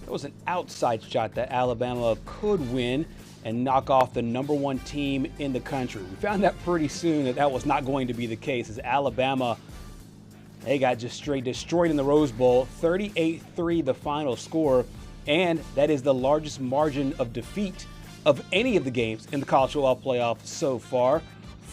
there was an outside shot that Alabama could win and knock off the #1 team in the country. We found out pretty soon that that was not going to be the case, as Alabama, they got just straight destroyed in the Rose Bowl. 38-3 the final score, and that is the largest margin of defeat of any of the games in the college football playoff so far.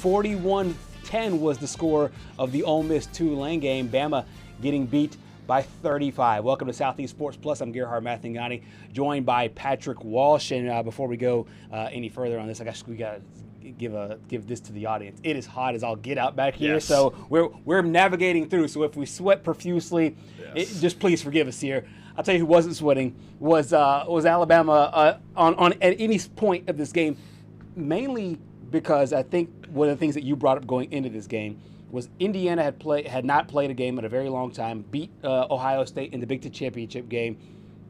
41-10 was the score of the Ole Miss Tulane game. Bama getting beat by 35. Welcome to Southeast Sports Plus. I'm Gerhard Mathangani, joined by Patrick Walsh. And before we go any further on this, I guess we got to give this to the audience. It is hot as I'll get out back here, yes. So we're navigating through. So if we sweat profusely, yes. Just please forgive us here. I'll tell you who wasn't sweating was Alabama on at any point of this game, mainly because I think one of the things that you brought up going into this game was Indiana had not played a game in a very long time, beat Ohio State in the Big Ten championship game,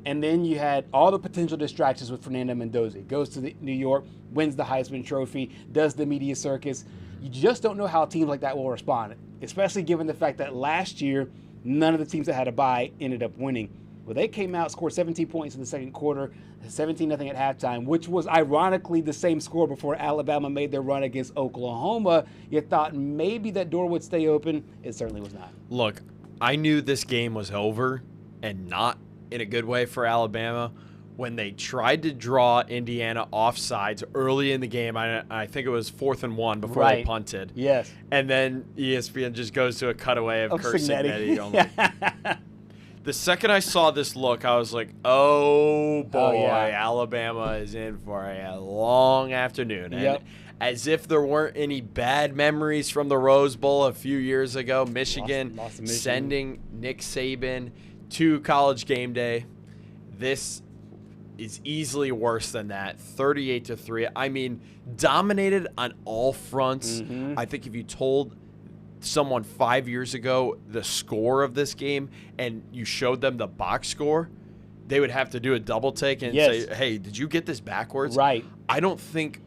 and then you had all the potential distractions with Fernando Mendoza. Goes to New York, wins the Heisman Trophy, does the media circus. You just don't know how teams like that will respond, especially given the fact that last year none of the teams that had a bye ended up winning. Well, they came out, scored 17 points in the second quarter, 17-0 at halftime, which was ironically the same score before Alabama made their run against Oklahoma. You thought maybe that door would stay open. It certainly was not. Look, I knew this game was over, and not in a good way for Alabama, when they tried to draw Indiana offsides early in the game. I think it was 4th and 1 before they punted. Yes. And then ESPN just goes to a cutaway of Kurt Cignetti. The second I saw this look, I was like, oh, boy, Alabama is in for a long afternoon. And as if there weren't any bad memories from the Rose Bowl a few years ago, Michigan sending Nick Saban to College Game Day. This is easily worse than that, 38-3. I mean, dominated on all fronts. I think if you told someone 5 years ago the score of this game and you showed them the box score, they would have to do a double take and say, hey, did you get this backwards? Right. I don't think,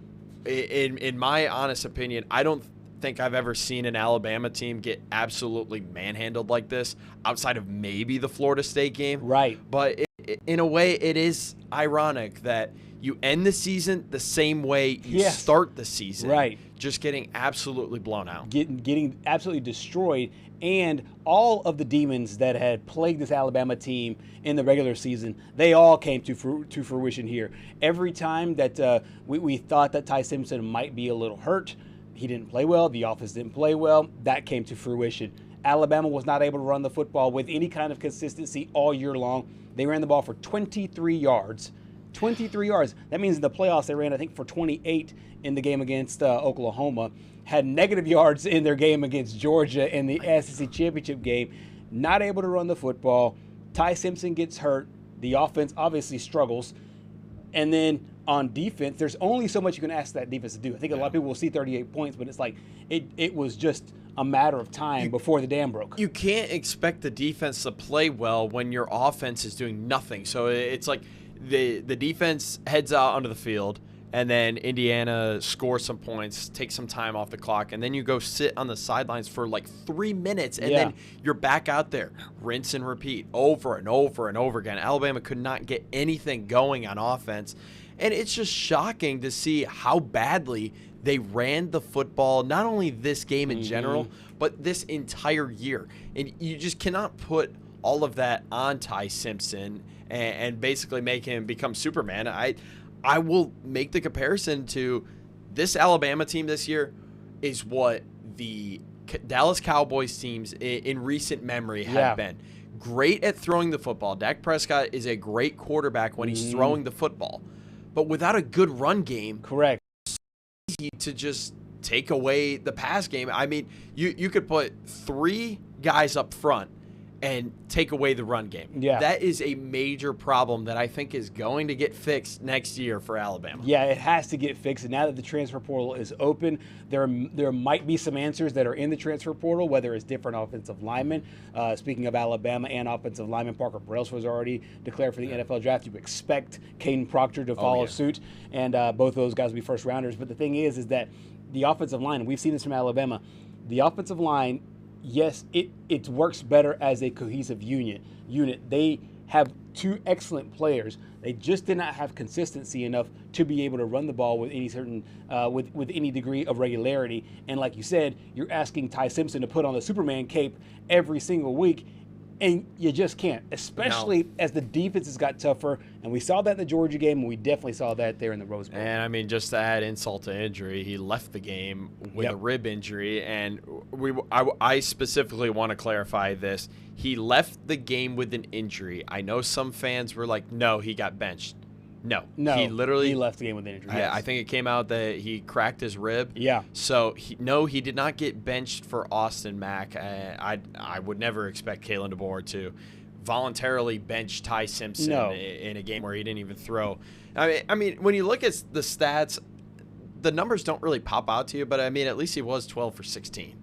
in my honest opinion, I don't think I've ever seen an Alabama team get absolutely manhandled like this outside of maybe the Florida State game. Right. But in a way, it is ironic that you end the season the same way you start the season. Right. Just getting absolutely blown out. Getting absolutely destroyed. And all of the demons that had plagued this Alabama team in the regular season, they all came to fruition here. Every time that we thought that Ty Simpson might be a little hurt, he didn't play well, the offense didn't play well, that came to fruition. Alabama was not able to run the football with any kind of consistency all year long. They ran the ball for 23 yards. 23 yards. That means in the playoffs they ran, I think, for 28 in the game against Oklahoma. Had negative yards in their game against Georgia in the SEC championship game. Not able to run the football. Ty Simpson gets hurt. The offense obviously struggles. And then on defense, there's only so much you can ask that defense to do. I think a lot of people will see 38 points, but it's like it was just a matter of time before the dam broke. You can't expect the defense to play well when your offense is doing nothing. So it's like the defense heads out onto the field, and then Indiana scores some points, takes some time off the clock, and then you go sit on the sidelines for like 3 minutes, and then you're back out there. Rinse and repeat over and over and over again. Alabama could not get anything going on offense, and it's just shocking to see how badly they ran the football, not only this game in general, but this entire year. And you just cannot put all of that on Ty Simpson and basically make him become Superman. I will make the comparison to this Alabama team this year is what the Dallas Cowboys teams in recent memory have been. Great at throwing the football. Dak Prescott is a great quarterback when he's throwing the football. But without a good run game, it's easy to just take away the pass game. I mean, you could put 3 guys up front and take away the run game. That is a major problem that I think is going to get fixed next year for Alabama. Yeah, it has to get fixed. And now that the transfer portal is open, there might be some answers that are in the transfer portal, whether it's different offensive linemen. Speaking of Alabama and offensive lineman, Parker Brales was already declared for the NFL draft. You expect Caden Proctor to follow suit, and both of those guys will be first rounders. But the thing is that the offensive line, and we've seen this from Alabama, the offensive line, yes, it works better as a cohesive unit. They have two excellent players. They just did not have consistency enough to be able to run the ball with any certain with any degree of regularity. And like you said, you're asking Ty Simpson to put on the Superman cape every single week, and you just can't, especially as the defenses got tougher. And we saw that in the Georgia game, and we definitely saw that there in the Rose Bowl. And, I mean, just to add insult to injury, he left the game with a rib injury. And I specifically want to clarify this. He left the game with an injury. I know some fans were like, no, he got benched. No, he left the game with an injury. I think it came out that he cracked his rib. Yeah. So he did not get benched for Austin Mack. I would never expect Kalen DeBoer to voluntarily bench Ty Simpson in a game where he didn't even throw. I mean, when you look at the stats, the numbers don't really pop out to you. But I mean, at least he was 12 for 16.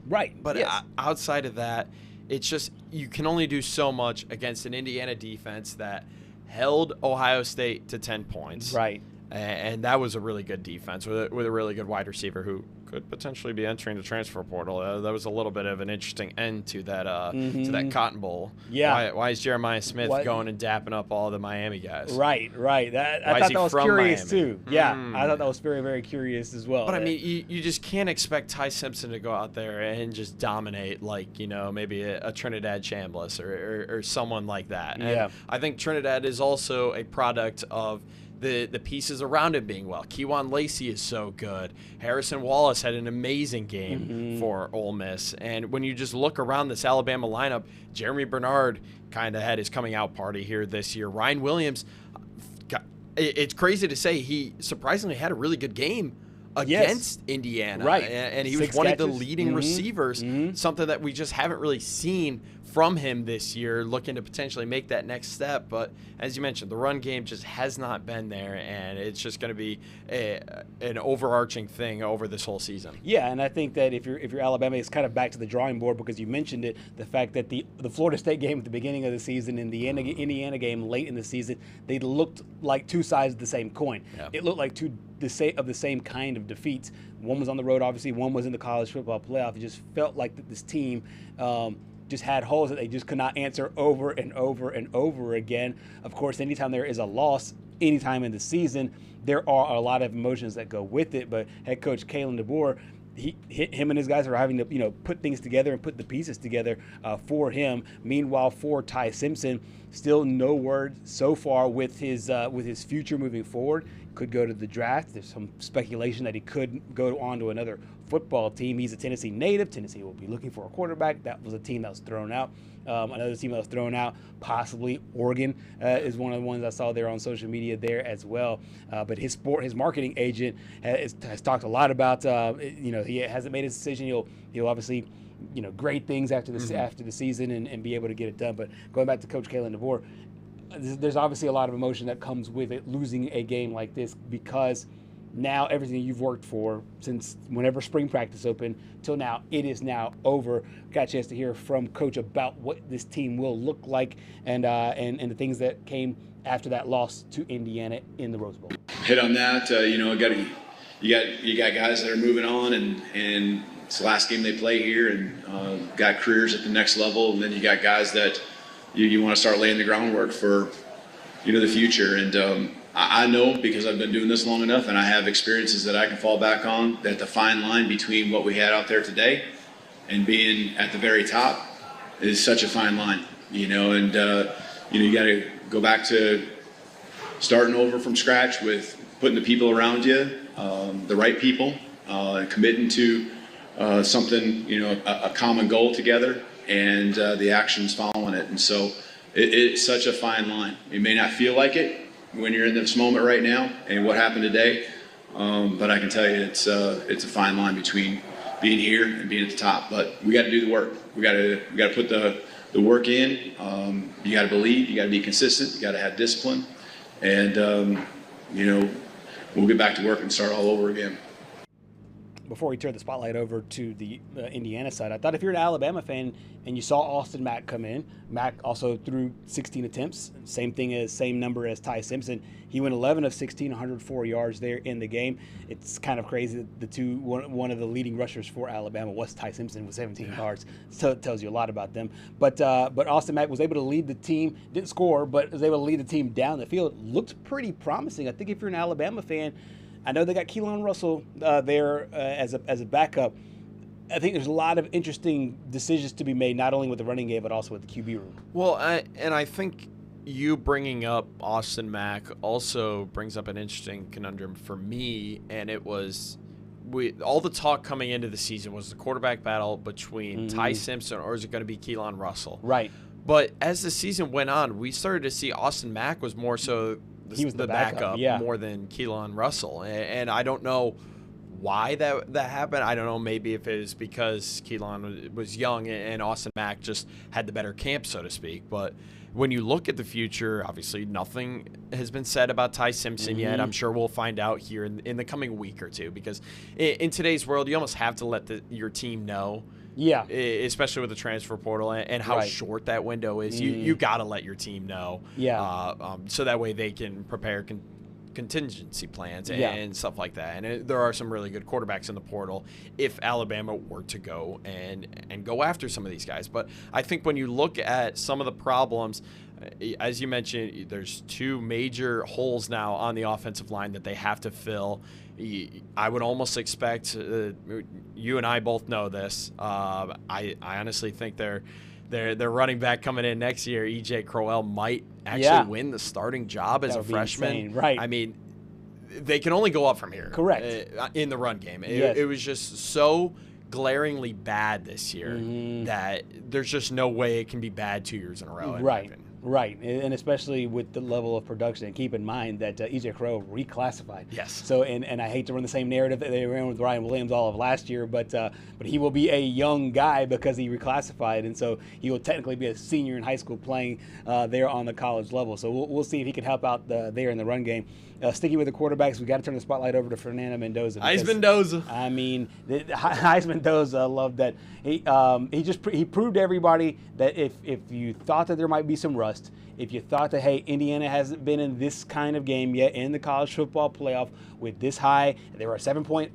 Right. But outside of that, it's just you can only do so much against an Indiana defense that held Ohio State to 10 points. Right. And that was a really good defense with a really good wide receiver who could potentially be entering the transfer portal. That was a little bit of an interesting end to that to that Cotton Bowl. Yeah. Why is Jeremiah Smith going and dapping up all the Miami guys? Right. I thought that was curious too. Yeah, I thought that was very, very curious as well. But I mean, you just can't expect Ty Simpson to go out there and just dominate like maybe a Trinidad Chambliss or someone like that. Yeah. And I think Trinidad is also a product of the pieces around him being well. Kewan Lacey is so good. Harrison Wallace had an amazing game for Ole Miss. And when you just look around this Alabama lineup, Jeremy Bernard kind of had his coming out party here this year. Ryan Williams, it's crazy to say he surprisingly had a really good game against Indiana. Right. And he was one of the leading receivers, something that we just haven't really seen from him this year, looking to potentially make that next step. But as you mentioned, the run game just has not been there, and it's just going to be an overarching thing over this whole season. Yeah, and I think that if you're Alabama, it's kind of back to the drawing board because you mentioned it, the fact that the Florida State game at the beginning of the season and the Indiana game late in the season, they looked like two sides of the same coin. Yeah. It looked like two of the same kind of defeats. One was on the road, obviously. One was in the college football playoff. It just felt like that this team just had holes that they just could not answer over and over and over again. Of course, anytime there is a loss, anytime in the season, there are a lot of emotions that go with it. But head coach Kalen DeBoer, him and his guys are having to put things together and put the pieces together for him. Meanwhile, for Ty Simpson, still no word so far with his future moving forward. Could go to the draft. There's some speculation that he could go on to another football team. He's a Tennessee native. Tennessee will be looking for a quarterback. That was a team that was thrown out. Another team that was thrown out, possibly Oregon, is one of the ones I saw there on social media there as well. But his marketing agent has talked a lot about. He hasn't made his decision. He'll obviously grade things after the season and be able to get it done. But going back to Coach Kalen DeBoer, there's obviously a lot of emotion that comes with it, losing a game like this, because now everything you've worked for since whenever spring practice opened till now, it is now over. Got a chance to hear from Coach about what this team will look like and the things that came after that loss to Indiana in the Rose Bowl. Hit on that, you got guys that are moving on, and it's the last game they play here, and got careers at the next level, and then you got guys that you want to start laying the groundwork for, the future. And I know, because I've been doing this long enough and I have experiences that I can fall back on, that the fine line between what we had out there today and being at the very top is such a fine line, and you got to go back to starting over from scratch with putting the people around you, the right people, and committing to something, a common goal together, and the actions following it. And so it's such a fine line. It may not feel like it when you're in this moment right now and what happened today, but I can tell you it's a fine line between being here and being at the top. But we got to do the work. We got to put the work in. You got to believe. You got to be consistent. You got to have discipline, and we'll get back to work and start all over again. before we turn the spotlight over to the Indiana side, I thought if you're an Alabama fan and you saw Austin Mack come in, Mack also threw 16 attempts, same number as Ty Simpson. He went 11 of 16, 104 yards there in the game. It's kind of crazy that one of the leading rushers for Alabama was Ty Simpson with 17 yards. So it tells you a lot about them. But Austin Mack was able to lead the team, didn't score, but was able to lead the team down the field. Looked pretty promising. I think if you're an Alabama fan, I know they got Keelan Russell there as a backup. I think there's a lot of interesting decisions to be made, not only with the running game, but also with the QB room. Well, I think you bringing up Austin Mack also brings up an interesting conundrum for me, and it was all the talk coming into the season was the quarterback battle between Ty Simpson or is it going to be Keelan Russell? Right. But as the season went on, we started to see Austin Mack was more so he was the backup yeah. more than Keelan Russell. And I don't know why that happened. I don't know, maybe if it was because Keelan was young and Austin Mack just had the better camp, so to speak. But when you look at the future, obviously nothing has been said about Ty Simpson yet. I'm sure we'll find out here in the coming week or two, because in today's world, you almost have to let your team know. Yeah. Especially with the transfer portal and how short that window is. You got to let your team know. Yeah. So that way they can prepare contingency plans and stuff like that. And there are some really good quarterbacks in the portal if Alabama were to go and go after some of these guys. But I think when you look at some of the problems, as you mentioned, there's two major holes now on the offensive line that they have to fill. I would almost expect, you and I both know this, I honestly think their running back coming in next year, E.J. Crowell, might actually win the starting job as a freshman. Insane. Right. I mean, they can only go up from here. Correct. In the run game. Yes. It was just so glaringly bad this year that there's just no way it can be bad 2 years in a row. Right, and especially with the level of production. And keep in mind that E.J. Crow reclassified. Yes. So, and I hate to run the same narrative that they ran with Ryan Williams all of last year, but he will be a young guy because he reclassified, and so he will technically be a senior in high school playing there on the college level. So we'll see if he can help out there in the run game. Sticking with the quarterbacks, we got to turn the spotlight over to Fernando Mendoza. Heisman Mendoza. I mean, Heisman Mendoza, I love that. He proved to everybody that if you thought that there might be some rust, if you thought that, hey, Indiana hasn't been in this kind of game yet in the college football playoff with this high, they were a 7-point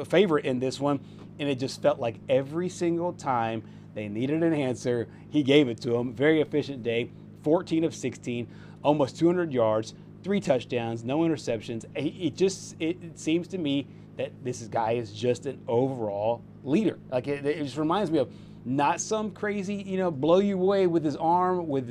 favorite in this one, and it just felt like every single time they needed an answer, he gave it to them. Very efficient day, 14 of 16, almost 200 yards, 3 touchdowns, no interceptions. It seems to me that this guy is just an overall leader. Like it just reminds me of not some crazy, blow you away with his arm, with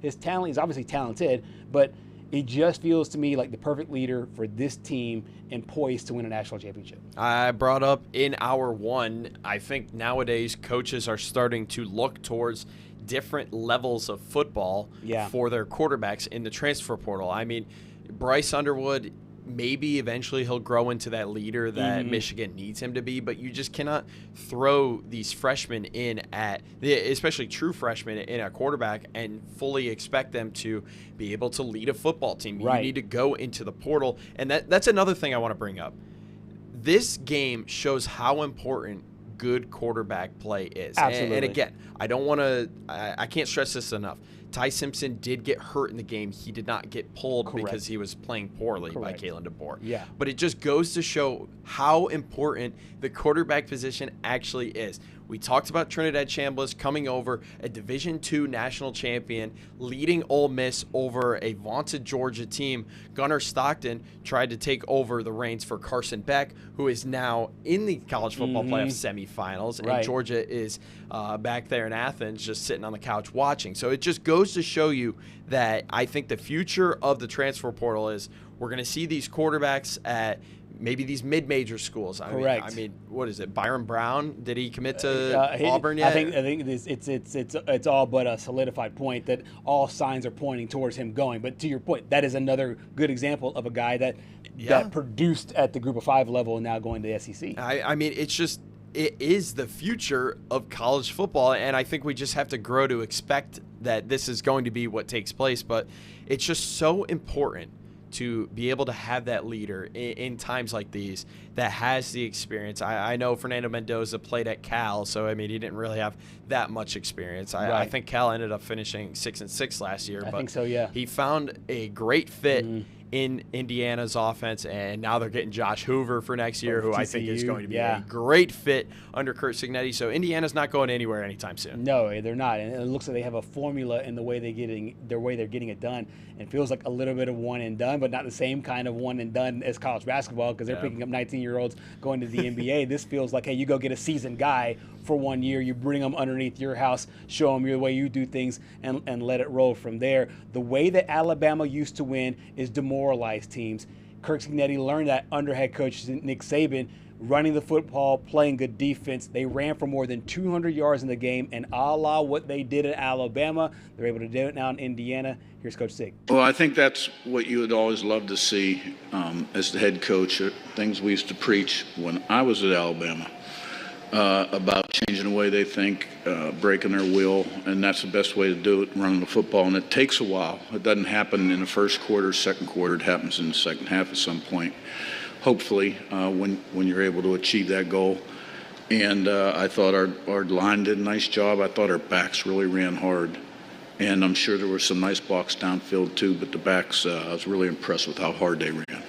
his talent. He's obviously talented, but it just feels to me like the perfect leader for this team and poised to win a national championship. I brought up in hour one, I think nowadays coaches are starting to look towards different levels of football for their quarterbacks in the transfer portal. I mean, Bryce Underwood, maybe eventually he'll grow into that leader that Michigan needs him to be, but you just cannot throw these freshmen in especially true freshmen in a quarterback and fully expect them to be able to lead a football team. You need to go into the portal, and that's another thing I want to bring up. This game shows how important good quarterback play is. Absolutely. And again, I can't stress this enough. Ty Simpson did get hurt in the game. He did not get pulled because he was playing poorly by Kalen DeBoer. Yeah. But it just goes to show how important the quarterback position actually is. We talked about Trinidad Chambliss coming over, a Division II national champion, leading Ole Miss over a vaunted Georgia team. Gunnar Stockton tried to take over the reins for Carson Beck, who is now in the college football playoff semifinals, and Georgia is back there in Athens just sitting on the couch watching. So it just goes to show you that I think the future of the transfer portal is we're going to see these quarterbacks at maybe these mid-major schools. I mean, what is it? Byron Brown? Did he commit to Auburn yet? I think it's all but a solidified point that all signs are pointing towards him going. But to your point, that is another good example of a guy that produced at the Group of 5 level and now going to the SEC. I mean, it is the future of college football, and I think we just have to grow to expect that this is going to be what takes place. But it's just so important to be able to have that leader in times like these that has the experience. I know Fernando Mendoza played at Cal, so I mean he didn't really have that much experience. I think Cal ended up finishing 6-6 last year. I think so, yeah. He found a great fit in Indiana's offense, and now they're getting Josh Hoover for next year, who I think is going to be a great fit under Curt Cignetti. So Indiana's not going anywhere anytime soon. No, they're not. And it looks like they have a formula in the way they're getting it done. And it feels like a little bit of one and done, but not the same kind of one and done as college basketball, because they're picking up 19-year-olds going to the NBA. This feels like, hey, you go get a seasoned guy for 1 year, you bring them underneath your house, show them the way you do things, and let it roll from there. The way that Alabama used to win is demoralize teams. Curt Cignetti learned that under head coach Nick Saban, running the football, playing good defense. They ran for more than 200 yards in the game, and a la what they did at Alabama, they're able to do it now in Indiana. Here's Coach Sig. Well, I think that's what you would always love to see as the head coach, things we used to preach when I was at Alabama. About changing the way they think, breaking their will, and that's the best way to do it, running the football. And it takes a while. It doesn't happen in the first quarter, second quarter. It happens in the second half at some point, hopefully, when you're able to achieve that goal. And I thought our line did a nice job. I thought our backs really ran hard. And I'm sure there were some nice blocks downfield, too, but the backs, I was really impressed with how hard they ran.